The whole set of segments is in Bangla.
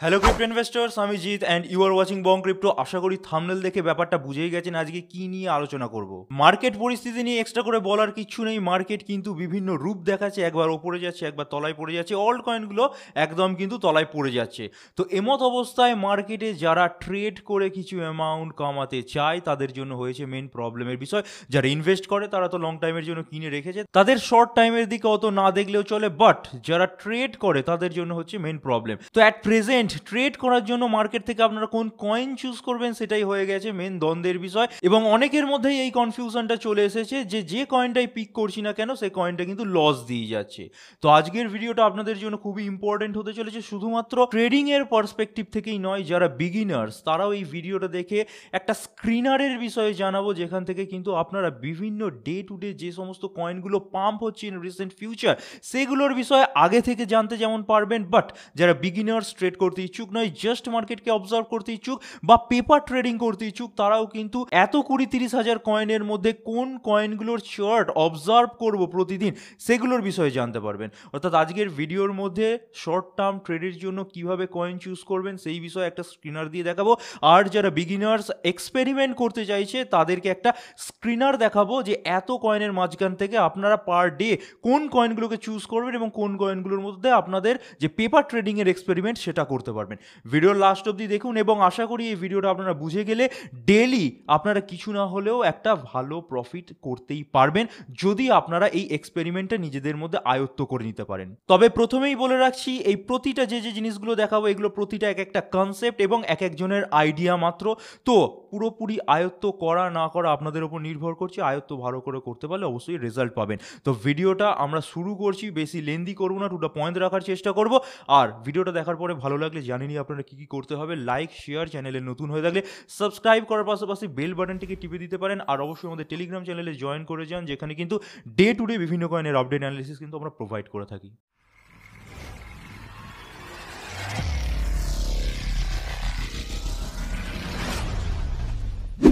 হ্যালো ক্রিপ্টো ইনভেস্টর্স, আমি Jeet and you are watching Bong crypto. আশা করি থাম্বনেল দেখে ব্যাপারটা বুঝেই গেছেন আজকে কি নিয়ে আলোচনা করব। মার্কেট পরিস্থিতি নিয়ে এক্সট্রা করে বলার কিচ্ছু নেই। মার্কেট কিন্তু বিভিন্ন রূপ দেখাচ্ছে, একবার ওপরে যাচ্ছে, একবার তলায় পড়ে যাচ্ছে। অল্ট কয়েনগুলো একদম কিন্তু তলায় পড়ে যাচ্ছে। তো এমত অবস্থায় মার্কেটে যারা ট্রেড করে কিছু অ্যামাউন্ট কামাতে চায় তাদের জন্য হয়েছে মেন প্রবলেমের বিষয়। যারা ইনভেস্ট করে তারা তো লং টাইমের জন্য কিনে রেখেছে, তাদের শর্ট টাইমের দিকে অত না দেখলেও চলে, বাট যারা ট্রেড করে তাদের জন্য হচ্ছে মেন প্রবলেম। তো অ্যাট প্রেজেন্ট ট্রেড করার জন্য মার্কেট থেকে আপনারা কোন কয়েন চুজ করবেন সেটাই হয়ে গেছে মেন দ্বন্দ্বের বিষয়। এবং অনেকের মধ্যেই এই কনফিউশনটা চলে এসেছে যে কয়েনটাই পিক করছি না কেন সেই কয়েনটা কিন্তু লস দিয়ে যাচ্ছে। তো আজকের ভিডিওটা আপনাদের জন্য খুবই ইম্পর্টেন্ট হতে চলেছে, শুধুমাত্র ট্রেডিং এর পার্সপেক্টিভ থেকেই নয়। যারা বিগিনার্স তারাও এই ভিডিওটা দেখে একটা স্ক্রিনারের বিষয়ে জানাবো, যেখান থেকে কিন্তু আপনারা বিভিন্ন ডে টু ডে যে সমস্ত কয়েনগুলো পাম্প হচ্ছে ইন রিসেন্ট ফিউচার সেগুলোর বিষয়ে আগে থেকে জানতে যেমন পারবেন। বাট যারা বিগিনার্স ট্রেড করতে ইচ্ছুক নয়, জাস্ট মার্কেটকে অবজার্ভ করতে ইচ্ছুক বা পেপার ট্রেডিং করতে ইচ্ছুক, তারাও কিন্তু এত 20-30 হাজার কয়েনের মধ্যে কোন কয়েনগুলোর চার্ট অবজার্ভ করব প্রতিদিন সেগুলোর বিষয়ে জানতে পারবেন। অর্থাৎ আজকের ভিডিওর মধ্যে শর্ট টার্ম ট্রেডের জন্য কিভাবে কয়েন চুজ করবেন সেই বিষয়ে একটা স্ক্রিনার দিয়ে দেখাবো। আর যারা বিগিনার্স এক্সপেরিমেন্ট করতে চাইছে তাদেরকে একটা স্ক্রিনার দেখাবো যে এত কয়েনের মাঝখান থেকে আপনারা পার ডে কোন কয়েনগুলোকে চুজ করবেন এবং কোন কয়েনগুলোর মধ্যে আপনাদের যে পেপার ট্রেডিংয়ের এক্সপেরিমেন্ট সেটা করতে পারবেন। ভিডিওর লাস্ট অবধি দেখুন এবং আশা করি এই ভিডিওটা আপনারা বুঝে গেলে ডেলি আপনারা কিছু না হলেও একটা ভালো প্রফিট করতেই পারবেন যদি আপনারা এই এক্সপেরিমেন্টটা নিজেদের মধ্যে আয়ত্ত করে নিতে পারেন। তবে প্রথমেই বলে রাখছি, এই প্রতিটা যে জিনিসগুলো দেখাবো এগুলো প্রতিটা এক একটা কনসেপ্ট এবং এক একজনের আইডিয়া মাত্র। তো পুরোপুরি আয়ত্ত করা না করা আপনাদের উপর নির্ভর করছে। আয়ত্ত ভালো করে করতে পারলে অবশ্যই রেজাল্ট পাবেন। তো ভিডিওটা আমরা শুরু করছি, বেশি লেন্দি করবো না, টুটা পয়েন্ট রাখার চেষ্টা করব। আর ভিডিওটা দেখার পরে ভালো লাগলে জানিনি আপনারা কি কি করতে হবে। লাইক, শেয়ার, চ্যানেলে নতুন হয়ে থাকলে সাবস্ক্রাইব করার পাশাপাশি বেল বাটনটিকে টিপে দিতে পারেন। আর অবশ্যই আমাদের টেলিগ্রাম চ্যানেলে জয়েন করে যান, যেখানে কিন্তু ডে টু ডে বিভিন্ন কয়েনের আপডেট অ্যানালিসিস কিন্তু আমরা প্রোভাইড করে থাকি।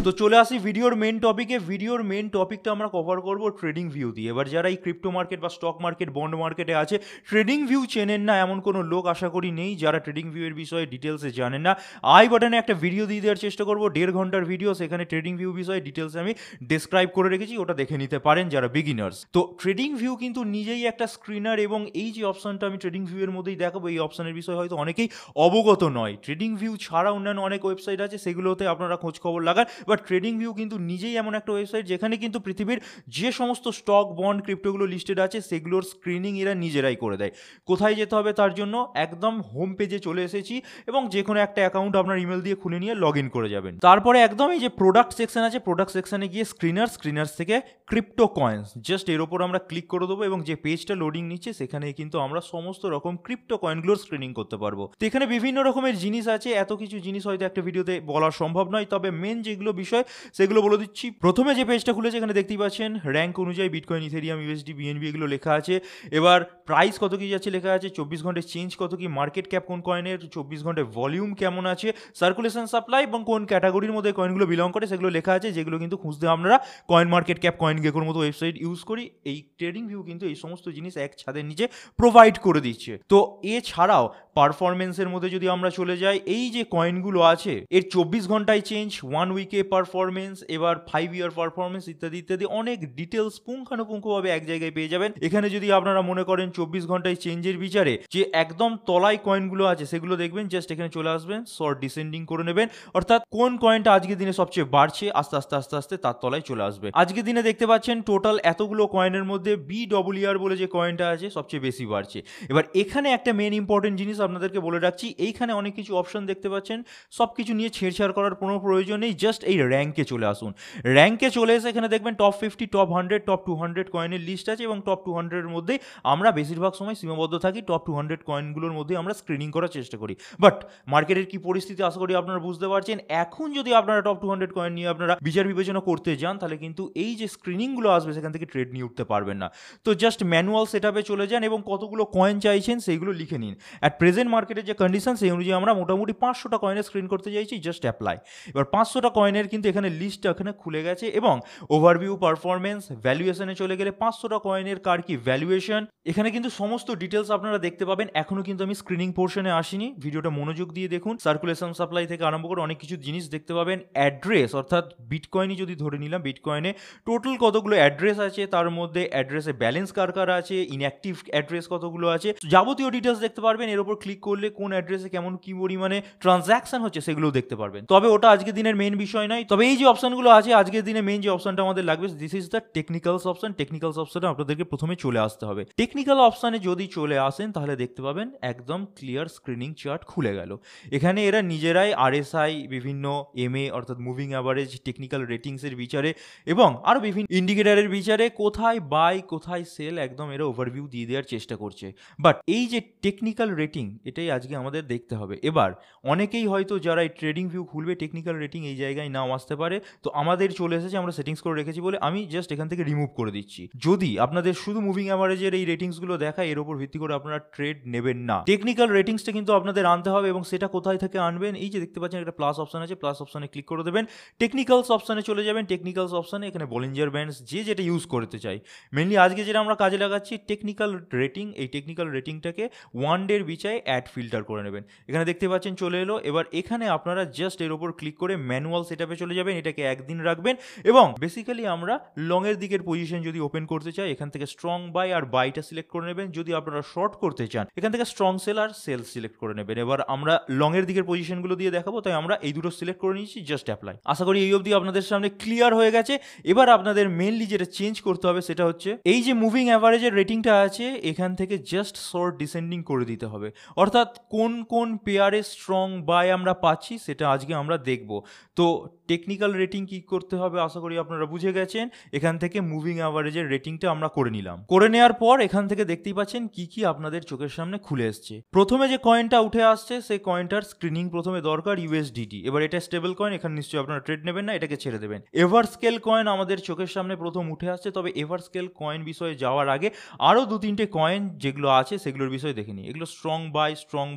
তো চলে আসি ভিডিওর মেন টপিকে। ভিডিওর মেন টপিকটা আমরা কভার করব ট্রেডিং ভিউ দিয়ে। এবার যারা এই ক্রিপ্টো মার্কেট বা স্টক মার্কেট, বন্ড মার্কেটে আছে, ট্রেডিং ভিউ চেনেন না এমন কোনো লোক আশা করি নেই যারা ট্রেডিং ভিউ এর বিষয়ে ডিটেলসে জানেন না। আই বাটনে একটা ভিডিও দিয়ে দেওয়ার চেষ্টা করব, 1.5 ঘন্টার ভিডিও, সেখানে ট্রেডিং ভিউ বিষয়ে ডিটেলসে আমি ডেসক্রাইব করে রেখেছি, ওটা দেখে নিতে পারেন যারা বিগিনার্স। তো ট্রেডিং ভিউ কিন্তু নিজেই একটা স্ক্রিনার এবং এই যে অপশনটা আমি ট্রেডিং ভিউ এর মধ্যেই দেখাবো, এই অপশনের বিষয়ে হয়তো অনেকেই অবগত নয়। ট্রেডিং ভিউ ছাড়া অন্যান্য অনেক ওয়েবসাইট আছে, সেগুলোতে আপনারা খোঁজ খবর লাগান। বাট ট্রেডিং ভিউ কিন্তু নিজেই এমন একটা ওয়েবসাইট যেখানে কিন্তু পৃথিবীর যে সমস্ত স্টক, বন্ড, ক্রিপ্টোগুলো লিস্টেড আছে সেগুলোর স্ক্রিনিং এরা নিজেরাই করে দেয়। কোথায় যেতে হবে তার জন্য একদম হোম পেজে চলে এসেছি এবং যে কোনো একটা অ্যাকাউন্ট আপনার ইমেল দিয়ে খুলে নিয়ে লগ ইন করে যাবেন। তারপরে একদম এই যে প্রোডাক্ট সেকশন আছে, প্রোডাক্ট সেকশনে গিয়ে স্ক্রিনার্স থেকে ক্রিপ্টো কয়েন্স, জাস্ট এর ওপর আমরা ক্লিক করে দেবো এবং যে পেজটা লোডিং নিচ্ছে সেখানে কিন্তু আমরা সমস্ত রকম ক্রিপ্টো কয়েনগুলোর স্ক্রিনিং করতে পারবো। তো এখানে বিভিন্ন রকমের জিনিস আছে, এত কিছু জিনিস হয়তো একটা ভিডিওতে বলা সম্ভব নয়, তবে মেন যেগুলো বিষয় সেগুলো বলে দিচ্ছি। প্রথমে যে পেজটা খুলেছে এখানে দেখতেই পাচ্ছেন র্যাঙ্ক অনুযায়ী বিটকয়েন, ইথেরিয়াম, ইউএসডি, বিএনবি এগুলো লেখা আছে। এবার প্রাইস কত কি যাচ্ছে লেখা আছে, 24 ঘন্টায় চেঞ্জ কত কি, মার্কেট ক্যাপ কোন কয়েনের, 24 ঘন্টায় ভলিউম কেমন আছে, সার্কুলেশন, সাপ্লাই এবং কোন ক্যাটাগরির মধ্যে কয়েনগুলো বিলং করে সেগুলো লেখা আছে, যেগুলো কিন্তু খুঁজতে আমরা কয়েন মার্কেট ক্যাপ, কয়েন গেকোর মতো ওয়েবসাইট ইউজ করি। এই ট্রেডিং ভিউ কিন্তু এই সমস্ত জিনিস এক ছাদের নিচে প্রোভাইড করে দিচ্ছে। তো এছাড়াও পারফরমেন্সের মধ্যে যদি আমরা চলে যাই, এই যে কয়েনগুলো আছে এর 24 ঘন্টায় চেঞ্জ, 1 উইকে পারফরমেন্স, এবার 5 ইয়ার পারফরমেন্স ইত্যাদি ইত্যাদি অনেক ডিটেলস পুঙ্খানুপুঙ্খভাবে এক জায়গায় পেয়ে যাবেন। এখানে যদি আপনারা মনে করেন 24 ঘন্টায় চেঞ্জের বিচারে যে একদম তলায় কয়েনগুলো আছে সেগুলো দেখবেন, জাস্ট এখানে চলে আসবেন, শর্ট ডিসেন্ডিং করে নেবেন, অর্থাৎ কোন কয়েনটা আজকের দিনে সবচেয়ে বাড়ছে আস্তে আস্তে আস্তে আস্তে তার তলায় চলে আসবে। আজকের দিনে দেখতে পাচ্ছেন টোটাল এতগুলো কয়েনের মধ্যে BWR বলে যে কয়েনটা আছে সবচেয়ে বেশি বাড়ছে। এবার এখানে একটা মেন ইম্পর্টেন্ট জিনিস আপনাদেরকে বলে রাখছি, এইখানে অনেক কিছু অপশন দেখতে পাচ্ছেন, সব কিছু নিয়ে ছেড়ছাড় করার কোনো প্রয়োজন নেই, জাস্ট এই র্যাঙ্কে চলে আসুন। র্যাঙ্কে চলে এসে এখানে দেখবেন টপ 50, টপ 100, টপ 200 কয়েনের লিস্ট আছে এবং টপ 200 এর মধ্যেই আমরা বেশিরভাগ সময় সীমাবদ্ধ থাকি, টপ 200 কয়েনগুলোর মধ্যে আমরা স্ক্রিনিং করার চেষ্টা করি। বাট মার্কেটের কি পরিস্থিতি আশা করি আপনারা বুঝতে পারছেন। এখন যদি আপনারা টপ 200 কয়েন নিয়ে আপনারা বিচার বিবেচনা করতে যান, তাহলে কিন্তু এই যে স্ক্রিনিংগুলো আসবে সেখান থেকে ট্রেড নিয়ে উঠতে পারবেন না। তো জাস্ট ম্যানুয়াল সেটআপে চলে যান এবং কতগুলো কয়েন চাইছেন সেইগুলো লিখে নিন। অ্যাট প্রেজেন্ট মার্কেটের যে কন্ডিশন সেই অনুযায়ী আমরা মোটামুটি 500টা কয়েনের স্ক্রিন করতে চাইছি, জাস্ট অ্যাপ্লাই। এবার 500টা কয়েনের কিন্তু এখানে লিস্টটা এখানে খুলে গেছে এবং ওভারভিউ, পারফরমেন্স, ভ্যালুয়েশনে চলে গেলে 500টা কয়েনের কার কি ভ্যালুয়েশন, এখানে কিন্তু সমস্ত ডিটেলস আপনারা দেখতে পাবেন। এখনো কিন্তু আমি স্ক্রিনিং পোর্শনে আসিনি, ভিডিওটা মনোযোগ দিয়ে দেখুন। সার্কুলেশন সাপ্লাই থেকে আরম্ভ করে অনেক কিছু জিনিস দেখতে পাবেন। অ্যাড্রেস অর্থাৎ বিটকয়েনই যদি ধরে নিলাম, বিটকয়েনে টোটাল কতগুলো অ্যাড্রেস আছে, তার মধ্যে অ্যাড্রেসে ব্যালেন্স কার কার আছে, ইনঅ্যাক্টিভ অ্যাড্রেস কতগুলো আছে, যাবতীয় ডিটেলস দেখতে পারবেন। এর উপর ক্লিক করলে কোন অ্যাড্রেসে কেমন কি পরিমাণে ট্রানজ্যাকশন হচ্ছে সেগুলোও দেখতে পারবেন। তবে ওটা আজকের দিনের মেইন বিষয় নয়। তবে এই যে অপশনগুলো আছে, আজকের দিনে মেইন যে অপশনটা আমাদের লাগবে, this is the technicals option. Technicals অপশনে আপনাদেরকে প্রথমে চলে আসতে হবে। টেকনিক্যাল অপশনে যদি চলে আসেন তাহলে দেখতে পাবেন একদম ক্লিয়ার স্ক্রিনিং চার্ট খুলে গেল। এখানে এরা নিজেরাই আরএসআই, বিভিন্ন এমএ অর্থাৎ মুভিং অ্যাভারেজ, টেকনিক্যাল রেটিংসের বিচারে এবং আরও বিভিন্ন ইন্ডিকেটারের বিচারে কোথায় বাই কোথায় সেল একদম এরা ওভারভিউ দিয়ে দেওয়ার চেষ্টা করছে। বাট এই যে টেকনিক্যাল রেটিং, এটাই আজকে আমাদের দেখতে হবে। এবার অনেকেই হয়তো যারা এই ট্রেডিং ভিউ খুলবে, টেকনিক্যাল রেটিং এই জায়গায় নাও আসতে পারে, তো আমাদের চলে এসেছে, আমরা সেটিংস করে রেখেছি বলে আমি জাস্ট এখান থেকে রিমুভ করে দিচ্ছি। যদি আপনাদের শুধু মুভিং অ্যাভারেজের এই রেটিংসগুলো দেখায়, এর উপর ভিত্তি করে আপনারা ট্রেড নেবেন না। টেকনিক্যাল রেটিংসটা কিন্তু আপনাদের আনতে হবে এবং সেটা কোথায় থেকে আনবেন, এই যে দেখতে পাচ্ছেন একটা প্লাস অপশন আছে, প্লাস অপশনে ক্লিক করে দেবেন, টেকনিক্যালস অপশনে চলে যাবেন। টেকনিক্যালস অপশনে এখানে বলিঞ্জার ব্যান্ডস যে যেটা ইউজ করতে চাই, মেনলি আজকে যেটা আমরা কাজে লাগাচ্ছি টেকনিক্যাল রেটিং, এই টেকনিক্যাল রেটিংটাকে ওয়ান ডের বিচায় অ্যাড ফিল্টার করে নেবেন। এখানে দেখতে পাচ্ছেন চলে এলো। এবার এখানে আপনারা জাস্ট এর উপর ক্লিক করে ম্যানুয়াল সেটআপে চলে যাবেন, এটাকে একদিন রাখবেন এবং বেসিক্যালি আমরা লংয়ের দিকের পজিশন যদি ওপেন করতে চাই, এখান থেকে স্ট্রং বাই আর বাইটা সিলেক্ট করে নেবেন। যদি আপনারা শর্ট করতে চান, এখান থেকে স্ট্রং সেল আর সেল সিলেক্ট করে নেবেন। এবার আমরা লংয়ের দিকের পজিশনগুলো দিয়ে দেখাবো, তাই আমরা এই দুটো সিলেক্ট করে নিয়েছি, জাস্ট অ্যাপ্লাই। আশা করি এই অবধি আপনাদের সামনে ক্লিয়ার হয়ে গেছে। এবার আপনাদের মেনলি যেটা চেঞ্জ করতে হবে সেটা হচ্ছে এই যে মুভিং অ্যাভারেজের রেটিংটা আছে, এখান থেকে জাস্ট শর্ট ডিসেন্ডিং করে দিতে হবে। অর্থাৎ কোন কোন পেয়ারে স্ট্রং বাই আমরা পাচ্ছি সেটা আজকে আমরা দেখব। তো টেকনিক্যাল রেটিং কি করতে হবে আশা করি আপনারা বুঝে গেছেন। এখান থেকে মুভিং অ্যাভারেজের রেটিংটা আমরা করে নিলাম। করে নেওয়ার পর এখান থেকে দেখতেই পাচ্ছেন কি কি আপনাদের চোখের সামনে খুলে এসছে। প্রথমে যে কয়েনটা উঠে আসছে সেই কয়েনটার স্ক্রিনিং প্রথমে দরকার, ইউএসডিটি। এবার এটা স্টেবল কয়েন, এখানে নিশ্চয়ই আপনারা ট্রেড নেবেন না, এটাকে ছেড়ে দেবেন। এভারস্কেল কয়েন আমাদের চোখের সামনে প্রথম উঠে আসছে। তবে এভারস্কেল কয়েন বিষয়ে যাওয়ার আগে আরও দু তিনটে কয়েন যেগুলো আছে সেগুলোর বিষয়ে দেখে নিই। এগুলো স্ট্রং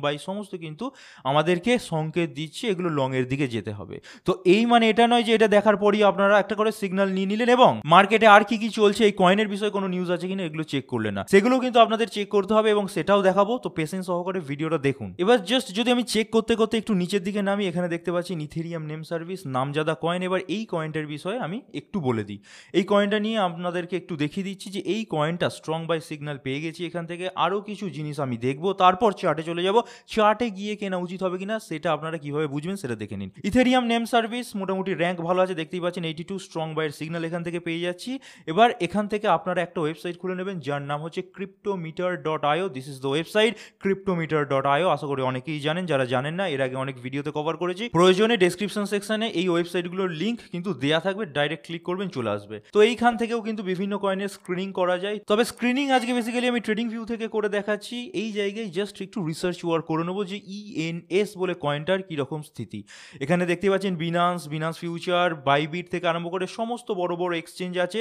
বাই সমস্ত কিন্তু আমাদেরকে সংকেত দিচ্ছে এগুলো লংয়ের দিকে যেতে হবে। তো এই মানে এটা নয় যে এটা দেখার পরই আপনারা একটা করে সিগন্যাল নিয়ে নিলেন এবং মার্কেটে আর কি কি চলছে, এই কয়েনের বিষয়ে কোনো নিউজ আছে কিনা এগুলো চেক করলেন না। সেগুলো কিন্তু আপনাদের চেক করতে হবে এবং সেটাও দেখাবো। তো পেশেন্স সহকারে ভিডিওটা দেখুন। এবার জাস্ট যদি আমি চেক করতে করতে একটু নিচের দিকে নামি, এখানে দেখতে পাচ্ছি ইথেরিয়াম নেম সার্ভিস, নামজাদা কয়েন। এবার এই কয়েনটার বিষয়ে আমি একটু বলে দিই। এই কয়েনটা নিয়ে আপনাদেরকে একটু দেখিয়ে দিচ্ছি যে এই কয়েনটা স্ট্রং বাই সিগন্যাল পেয়ে গেছি। এখান থেকে আরও কিছু জিনিস আমি দেখবো, তারপর চার্টে চলে যাব। চার্টে গিয়ে কেনা উচিত হবে কিনা সেটা আপনারা কিভাবে বুঝবেন সেটা দেখে নিন। ইথেরিয়াম নেম সার্ভিস মোটামুটি র্যাঙ্ক ভালো আছে, দেখতেই পাচ্ছেন 82 স্ট্রং বাইয়ের সিগন্যাল এখান থেকে পেয়ে যাচ্ছি। এবার এখান থেকে আপনারা একটা ওয়েবসাইট খুলে নেবেন যার নাম হচ্ছে cryptometer.io। This is the website cryptometer.io। আশা করি অনেকেই জানেন, যারা জানেন না এর আগে অনেক ভিডিওতে কভার করেছি। প্রয়োজনে ডেসক্রিপশন সেকশনে এই ওয়েবসাইটগুলোর লিঙ্ক কিন্তু দেয়া থাকবে, ডাইরেক্ট ক্লিক করবেন চলে আসবে। তো এইখান থেকেও কিন্তু বিভিন্ন কয়েনের স্ক্রিনিং করা যায়। তবে স্ক্রিনিং আজকে বেসিক্যালি আমি ট্রেডিং ভিউ থেকে করে দেখাচ্ছি। এই জায়গায় জাস্ট একটু রিসার্চ ওয়ার্ক করে নেবো যে ইএনএস বলে কয়েনটার কীরকম স্থিতি। এখানে দেখতে পাচ্ছেন বিনান্স ফিউচার, বাইবিট থেকে আরম্ভ করে সমস্ত বড় বড় এক্সচেঞ্জ আছে।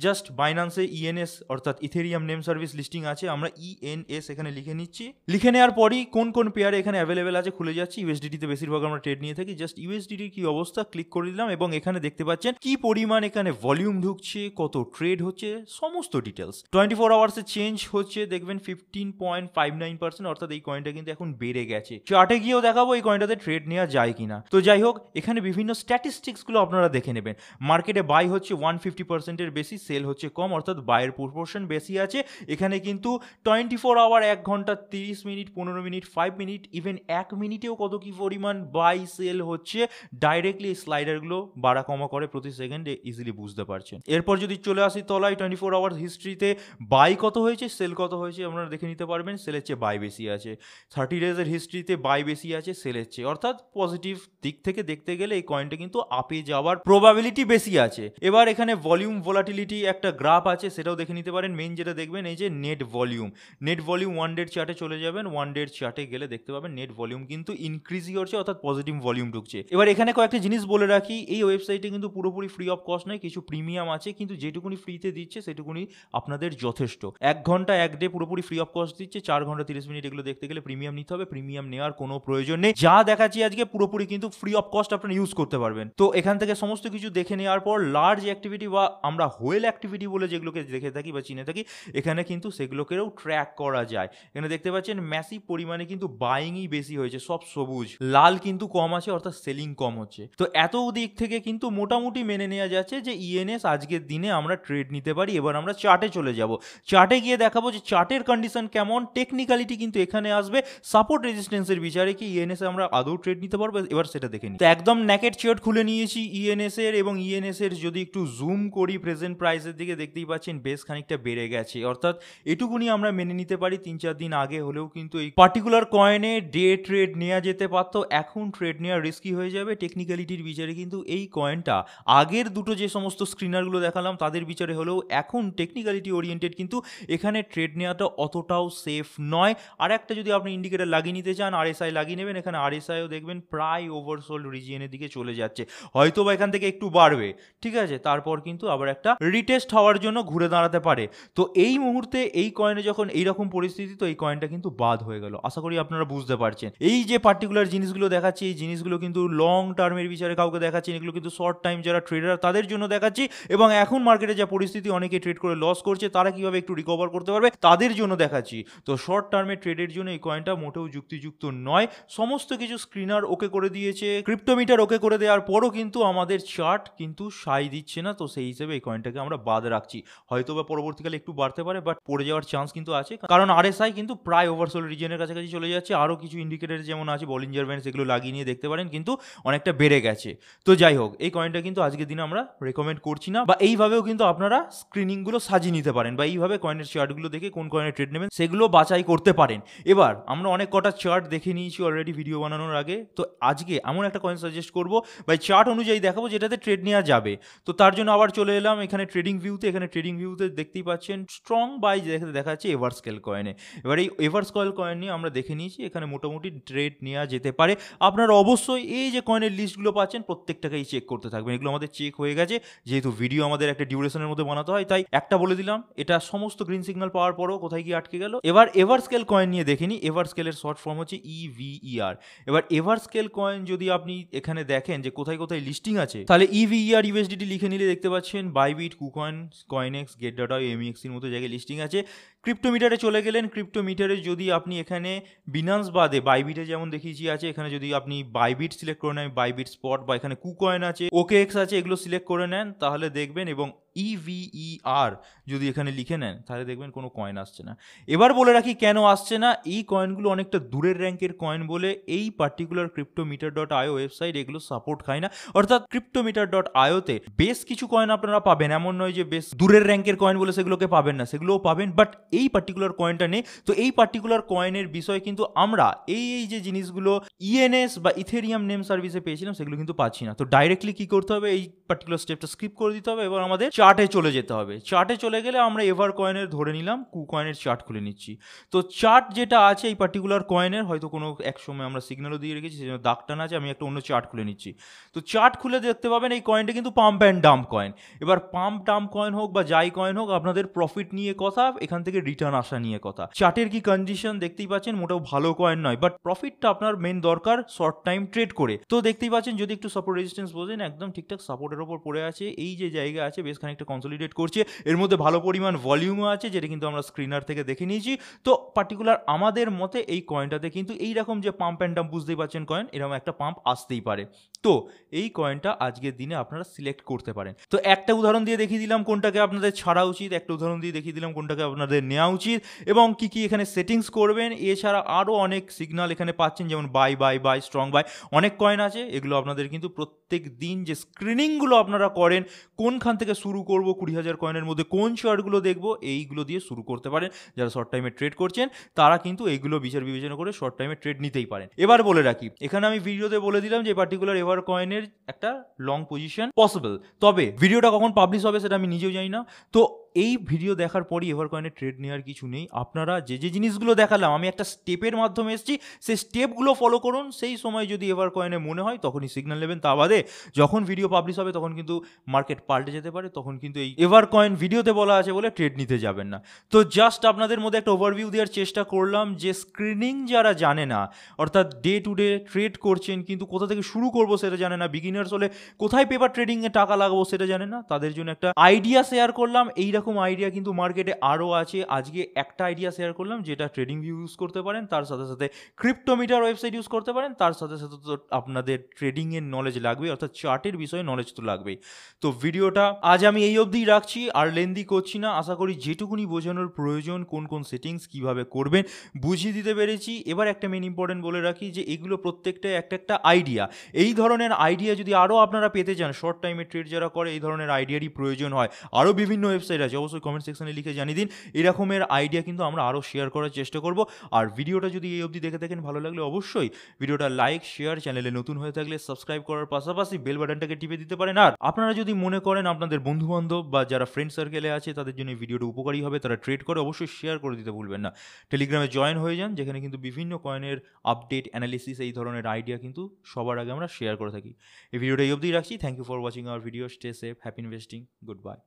জাস্ট বাইন্যান্সে ইএনএস অর্থাৎ ইথেরিয়াম নেম সার্ভিস লিস্টিং আছে, আমরা ইএনএস এখানে লিখে নিচ্ছি। লিখে নেওয়ার পরই কোন কোন পেয়ারে এখানে অ্যাভেলেবেল আছে খুলে যাচ্ছি। ইউএসডিটিতে বেশিরভাগ আমরা ট্রেড নিয়ে থাকি। জাস্ট ইউএসডিটির কি অবস্থা ক্লিক করে দিলাম এবং এখানে দেখতে পাচ্ছেন কি পরিমাণ এখানে ভলিউম ঢুকছে, কত ট্রেড হচ্ছে, সমস্ত ডিটেলস। 24 আওয়ার্সে চেঞ্জ হচ্ছে দেখবেন 15.59%, অর্থাৎ এই কয়েনটা কিন্তু এখন বেড়ে গেছে। চার্টে গিয়েও দেখাবো এই কয়েনটাতে ট্রেড নেওয়া যায় কিনা। তো যাই হোক, এখানে বিভিন্ন স্ট্যাটিস্টিক্সগুলো আপনারা দেখে নেবেন। মার্কেটে বাই হচ্ছে 150%-এর বেশি, সেল হচ্ছে কম, অর্থাৎ বাইয়ের প্রপোর্শন বেশি আছে। এখানে কিন্তু 24 আওয়ার, 1 ঘন্টা 30 মিনিট, 15 মিনিট, 5 মিনিট, ইভেন 1 মিনিটেও কত কি পরিমাণ বাই সেল হচ্ছে ডাইরেক্টলি এই স্লাইডারগুলো বাড়া কমা করে প্রতি সেকেন্ডে ইজিলি বুঝতে পারছেন। এরপর যদি চলে আসি তলায় 24 আওয়ার হিস্ট্রিতে বাই কত হয়েছে, সেল কত হয়েছে আপনারা দেখে নিতে পারবেন। সেলের চেয়ে বাই বেশি আছে। 30 ডেজের হিস্ট্রিতে বাই বেশি আছে সেলের চেয়ে, অর্থাৎ পজিটিভ দিক থেকে দেখতে গেলে এই কয়েনটা কিন্তু আপে যাওয়ার প্রবাবিলিটি বেশি আছে। এবার এখানে ভলিউম ভোলাটিলিটি একটা গ্রাফ আছে, সেটাও দেখে নিতে পারেন। মেইন যেটা দেখবেন এই যে নেট ভলিউম 1 ডের চার্টে চলে যাবেন। 1 ডের চার্টে গেলে দেখতে পাবেন নেট ভলিউম কিন্তু ইনক্রিজই হচ্ছে, অর্থাৎ পজিটিভ ভলিউম ঢুকছে। এবার এখানে কয়েকটা জিনিস বলে রাখি, এই ওয়েবসাইটে কিন্তু পুরোপুরি ফ্রি অফ কস্ট নয়, কিছু প্রিমিয়াম আছে, কিন্তু যেটুকুনি ফ্রিতে দিচ্ছে সেটুকুনি আপনাদের যথেষ্ট। 1 ঘন্টা 1 ডে পুরোপুরি ফ্রি অফ কস্ট দিচ্ছে, 4 ঘন্টা 30 মিনিট এগুলো দেখলে দেখতে গেলে প্রিমিয়াম নিতে হবে, প্রিমিয়াম নেওয়ার কোনো প্রয়োজন নেই। যা দেখাচ্ছি আজকে পুরোপুরি কিন্তু ফ্রি অফ কস্ট আপনারা ইউজ করতে পারবেন। তো এখান থেকে সমস্ত কিছু দেখে নেওয়ার পর লার্জ অ্যাক্টিভিটি বা আমরা হোয়েল অ্যাক্টিভিটি বলে যেগুলোকে দেখে থাকি বা চিনে থাকি, এখানে কিন্তু সেগুলোকেও ট্র্যাক করা যায়। এখানে দেখতে পাচ্ছেন ম্যাসিভ পরিমাণে কিন্তু বাইংই বেশি হয়েছে, সব সবুজ, লাল কিন্তু কম আছে, অর্থাৎ সেলিং কম হচ্ছে। তো এত দিক থেকে কিন্তু মোটামুটি মেনে নেওয়া যাচ্ছে যে ইএনএস আজকের দিনে আমরা ট্রেড নিতে পারি। এবার আমরা চার্টে চলে যাব, চার্টে গিয়ে দেখাবো যে চার্টের কন্ডিশন কেমন, টেকনিক্যালিটি কিন্তু এখানে আসবে, সাপোর্ট রেজিস্ট্যান্সের বিচারে কি ইএনএস আমরা আদৌ ট্রেড নিতে পারবো, এবার সেটা দেখে নিই। তো একদম নেকেট চার্ট খুলে নিয়েছি ইএনএস এর, এবং ইএনএস এর যদি একটু জুম করি প্রেজেন্ট প্রাইসের দিকে, দেখতেই পাচ্ছেন বেশ খানিকটা বেড়ে গেছে, অর্থাৎ এটুকুনি আমরা মেনে নিতে পারি 3-4 দিন আগে হলেও কিন্তু এই পার্টিকুলার কয়েনে ডে ট্রেড নেওয়া যেতে পারতো, এখন ট্রেড নেওয়া রিস্কি হয়ে যাবে। টেকনিক্যালিটির বিচারে কিন্তু এই কয়েনটা আগের দুটো যে সমস্ত স্ক্রিনারগুলো দেখালাম তাদের বিচারে হলেও এখন টেকনিক্যালিটি ওরিয়েন্টেড কিন্তু এখানে ট্রেড নেওয়াটা অতটাও সেফ নয়। আর একটা যদি আপনি ইন্ডিকেটার লাগিয়ে নিতে চান, আরএসআই লাগিয়ে নেবেন। এখানে আরএসআইও দেখবেন প্রায় ওভারসোল্ড রিজিয়নের দিকে চলে যাচ্ছে, হয়তো বা এখান থেকে একটু বাড়বে, ঠিক আছে, তারপর কিন্তু আবার একটা রিটেস্ট হওয়ার জন্য ঘুরে দাঁড়াতে পারে। তো এই মুহূর্তে এই কয়েনে যখন এইরকম পরিস্থিতি, তো এই কয়েনটা কিন্তু বাদ হয়ে গেল। আশা করি আপনারা বুঝতে পারছেন। এই যে পার্টিকুলার জিনিসগুলো দেখাচ্ছি, এই জিনিসগুলো কিন্তু লং টার্মের বিচারে কাউকে দেখাচ্ছি, এগুলো কিন্তু শর্ট টাইম যারা ট্রেডার তাদের জন্য দেখাচ্ছি, এবং এখন মার্কেটে যা পরিস্থিতি, অনেকে ট্রেড করে লস করছে, তারা কিভাবে একটু রিকভার করতে পারবে তাদের জন্য দেখাচ্ছি। তো শর্ট টার্মের ট্রেডের জন্য এই কয়েনটা মোটেও যুক্তিযুক্ত নয়। সমস্ত কিছু স্ক্রিনার ওকে করে দিয়েছে, ক্রিপ্টোমিটার ওকে করে দেওয়ার পরও কিন্তু আমাদের চার্ট কিন্তু সাই দিচ্ছে না। তো সেই হিসেবে এই কয়েনটাকে আমরা বাদ রাখছি। হয়তো বা পরবর্তীকালে একটু বাড়তে পারে, বাট পড়ে যাওয়ার চান্স কিন্তু আছে, কারণ আরএসআই কিন্তু প্রায় ওভারসোল রিজনের কাছাকাছি চলে যাচ্ছে। আরও কিছু ইন্ডিকেটর যেমন আছে, বলিঞ্জার ব্যান্ড, সেগুলো লাগিয়ে নিয়ে দেখতে পারেন, কিন্তু অনেকটা বেড়ে গেছে। তো যাই হোক, এই কয়েনটা কিন্তু আজকের দিনে আমরা রেকমেন্ড করছি না, বা এইভাবেও কিন্তু আপনারা স্ক্রিনিংগুলো সাজিয়ে নিতে পারেন, বা এইভাবে কয়েনের চার্টগুলো দেখে কোন কয়েনে ট্রেড নেবেন সেগুলো বাছাই করতে পারেন। এবার আমরা অনেক কটা চার্ট দেখে নিয়েছি অলরেডি ভিডিও বানানোর আগে। তো আজকে এমন একটা কয়েন সাজেস্ট করবো বা চার্ট অনুযায়ী দেখাবো যেটাতে ট্রেড নেওয়া যাবে। তো তার জন্য আবার চলে এলাম এখানে ট্রেডিং ভিউতে। এখানে ট্রেডিং ভিউতে দেখতেই পাচ্ছেন স্ট্রং বাই দেখাচ্ছে এভারস্কেল কয়েনে। এবার এই এভারস্কেল কয়েন নিয়ে আমরা দেখে নিয়েছি, এখানে মোটামুটি ট্রেড নেওয়া যেতে পারে। আপনারা অবশ্যই এই যে কয়েনের লিস্টগুলো পাচ্ছেন প্রত্যেকটাকেই চেক করতে থাকবেন। এগুলো আমাদের চেক হয়ে গেছে, যেহেতু ভিডিও আমাদের একটা ডিউরেশনের মধ্যে বানাতে হয়, তাই একটা বলে দিলাম। এটা সমস্ত গ্রিন সিগন্যাল পাওয়ার পরও কোথায় গিয়ে আটকে গেল। এবার এভারস্কেল কয়েন নিয়ে দেখে নিই। এভারস্কেলের শর্ট ফর্ম হচ্ছে ইভিইআর। এবার এভারস্কেল কয়েন যদি আপনি এখানে দেখেন যে কোথায় কোথায় লিস্টিং আছে, তাহলে ইভিইআর ইউএসডিটি লিখে নিলে দেখতে পাচ্ছেন বাইবিট, কুকয়েন, কয়েনএক্স, গেটডাটা, এমইএক্সির মতো জায়গায় লিস্টিং আছে। ক্রিপ্টোমিটারে চলে গেলেন, ক্রিপ্টোমিটারে যদি আপনি এখানে বিনান্স বাদে বাইবিটে যেমন দেখিয়েছি আছে, এখানে যদি আপনি বাইবিট সিলেক্ট করে নেন, বাইবিট স্পট, বা এখানে কুকয়েন আছে, ওকেএক্স আছে, এগুলো সিলেক্ট করে নেন, তাহলে দেখবেন, এবং ইভিইআর যদি এখানে লিখে নেন তাহলে দেখবেন কোনো কয়েন আসছে না। এবার বলে রাখি কেন আসছে না। এই কয়েনগুলো অনেকটা দূরের র্যাঙ্কের কয়েন বলে এই পার্টিকুলার ক্রিপ্টোমিটার.io ওয়েবসাইট এগুলো সাপোর্ট খায় না। অর্থাৎ ক্রিপ্টোমিটার.ioতে বেশ কিছু কয়েন আপনারা পাবেন, এমন নয় যে বেশ দূরের র্যাঙ্কের কয়েন বলে সেগুলোকে পাবেন না, সেগুলোও পাবেন, বাট এই পার্টিকুলার কয়েনটা নেই। তো এই পার্টিকুলার কয়েনের বিষয় কিন্তু আমরা এই যে জিনিসগুলো ইএনএস বা ইথেরিয়াম নেম সার্ভিসে পেয়েছিলাম সেগুলো কিন্তু পাচ্ছি না। তো ডাইরেক্টলি কি করতে হবে, এই পার্টিকুলার স্টেপটা স্কিপ করে দিতে হবে, এবার আমাদের চার্টে চলে যেতে হবে। চার্টে চলে গেলে আমরা এভার কয়েনের ধরে নিলাম, কুকয়েনের চার্ট খুলে নিচ্ছি। তো চার্ট যেটা আছে এই পার্টিকুলার কয়েনের, হয়তো কোনো এক সময় আমরা সিগন্যালও দিয়ে রেখেছি, সেজন্য দাগটা না আছে, আমি একটা অন্য চার্ট খুলে নিচ্ছি। তো চার্ট খুলে দেখতে পাবেন এই কয়েনটা কিন্তু পাম্প অ্যান্ড ডাম্প কয়েন। এবার পাম্প ডাম্প কয়েন হোক বা যাই কয়েন হোক, আপনাদের প্রফিট নিয়ে কথা, এখান থেকে রিটার্ন আসা নিয়ে কথা। চার্টের কি কন্ডিশন দেখতেই পাচ্ছেন, মোটেও ভালো কয়েন নয়, বাট প্রফিটটা আপনার মেন দরকার শর্ট টাইম ট্রেড করে। তো দেখতেই পাচ্ছেন যদি একটু সাপোর্ট রেজিস্ট্যান্স বোঝেন, একদম ঠিকঠাক সাপোর্টের ওপর পড়ে আছে। এই যে জায়গা আছে বেশ খানিকটা কনসলিডেট করছে, এর মধ্যে ভালো পরিমাণ ভলিউমও আছে, যেটা কিন্তু আমরা স্ক্রিনার থেকে দেখে নিয়েছি। তো পার্টিকুলার আমাদের মতে এই কয়েনটাতে কিন্তু এইরকম যে পাম্প অ্যান্ড ডাম্প, বুঝতেই পারছেন কয়েন এরকম একটা পাম্প আসতেই পারে। তো এই কয়েনটা আজকের দিনে আপনারা সিলেক্ট করতে পারেন। তো একটা উদাহরণ দিয়ে দেখিয়ে দিলাম কোনটাকে আপনাদের ছাড়া উচিত, একটা উদাহরণ দিয়ে দেখিয়ে দিলাম কোনটাকে আপনাদের নেওয়া উচিত, এবং কি কি এখানে সেটিংস করবেন। এছাড়া আরও অনেক সিগন্যাল এখানে পাচ্ছেন, যেমন buy buy buy, strong buy, অনেক কয়েন আছে। এগুলো আপনাদের কিন্তু প্রত্যেক দিন যে স্ক্রিনিংগুলো আপনারা করেন, কোনখান থেকে শুরু করব, 20,000 কয়েনের মধ্যে কোন চার্টগুলো দেখবো, এইগুলো দিয়ে শুরু করতে পারেন। যারা শর্ট টাইমে ট্রেড করছেন তারা কিন্তু এইগুলো বিচার বিবেচনা করে শর্ট টাইমে ট্রেড নিতেই পারেন। এবার বলে রাখি, এখানে আমি ভিডিওতে বলে দিলাম যে পার্টিকুলার এভার কয়েনের একটা লং পজিশন পসিবল, তবে ভিডিওটা কখন পাবলিশ হবে সেটা আমি নিজেও জানি না। তো এই ভিডিও দেখার পরই এভারকয়েনে ট্রেড নেওয়ার কিছু নেই। আপনারা যে জিনিসগুলো দেখালাম, আমি একটা স্টেপের মাধ্যমে এসেছি, সেই স্টেপগুলো ফলো করুন। সেই সময় যদি এভারকয়েনে মনে হয় তখনই সিগন্যাল নেবেন। তা বাদে যখন ভিডিও পাবলিশ হবে তখন কিন্তু মার্কেট পাল্টে যেতে পারে, তখন কিন্তু এই এভারকয়েন ভিডিওতে বলা আছে বলে ট্রেড নিতে যাবেন না। তো জাস্ট আপনাদের মধ্যে একটা ওভারভিউ দেওয়ার চেষ্টা করলাম যে স্ক্রিনিং যারা জানে না, অর্থাৎ ডে টু ডে ট্রেড করছেন কিন্তু কোথা থেকে শুরু করবো সেটা জানে না, বিগিনার্স হলে কোথায় পেপার ট্রেডিংয়ে টাকা লাগাবো সেটা জানে না, তাদের জন্য একটা আইডিয়া শেয়ার করলাম। এইরকম আইডিয়া কিন্তু মার্কেটে আরও আছে। আজকে একটা আইডিয়া শেয়ার করলাম যেটা ট্রেডিং ভিউ ইউজ করতে পারেন, তার সাথে সাথে ক্রিপ্টোমিটার ওয়েবসাইট ইউজ করতে পারেন, তার সাথে সাথে তো আপনাদের ট্রেডিংয়ের নলেজ লাগবে, অর্থাৎ চার্টের বিষয়ে নলেজ তো লাগবেই। তো ভিডিওটা আজ আমি এই অবধিই রাখছি, আর লেন্দি করছি না। আশা করি যেটুকুনি বোঝানোর প্রয়োজন, কোন কোন সেটিংস কীভাবে করবেন বুঝিয়ে দিতে পেরেছি। এবার একটা মেন ইম্পর্টেন্ট বলে রাখি যে এগুলো প্রত্যেকটা একটা আইডিয়া। এই ধরনের আইডিয়া যদি আরও আপনারা পেতে চান, শর্ট টাইমে ট্রেড যারা করে এই ধরনের আইডিয়ারই প্রয়োজন হয়, আরও বিভিন্ন ওয়েবসাইট আছে, অবশ্যই কমেন্ট সেকশনে লিখে জানিয়ে দিন। এরকমের আইডিয়া কিন্তু আমরা আরও শেয়ার করার চেষ্টা করব। আর ভিডিওটা যদি এই অবধি দেখে থাকেন, ভালো লাগলে অবশ্যই ভিডিওটা লাইক, শেয়ার, চ্যানেলে নতুন হয়ে থাকলে সাবস্ক্রাইব করার পাশাপাশি বেল বাটনটাকে টিপে দিতে পারেন। আর আপনারা যদি মনে করেন আপনাদের বন্ধুবান্ধব বা যারা ফ্রেন্ড সার্কেলে আছে তাদের জন্য এই ভিডিওটা উপকারী হবে, তারা ট্রেড করে, অবশ্যই শেয়ার করে দিতে ভুলবেন না। টেলিগ্রামে জয়েন হয়ে যান, যেখানে কিন্তু বিভিন্ন কয়েনের আপডেট, অ্যানালিসিস, এই ধরনের আইডিয়া কিন্তু সবার আগে আমরা শেয়ার করে থাকি। এই ভিডিওটা এই অবধি রাখছি। Thank you for watching our video. Stay safe, happy investing, good bye.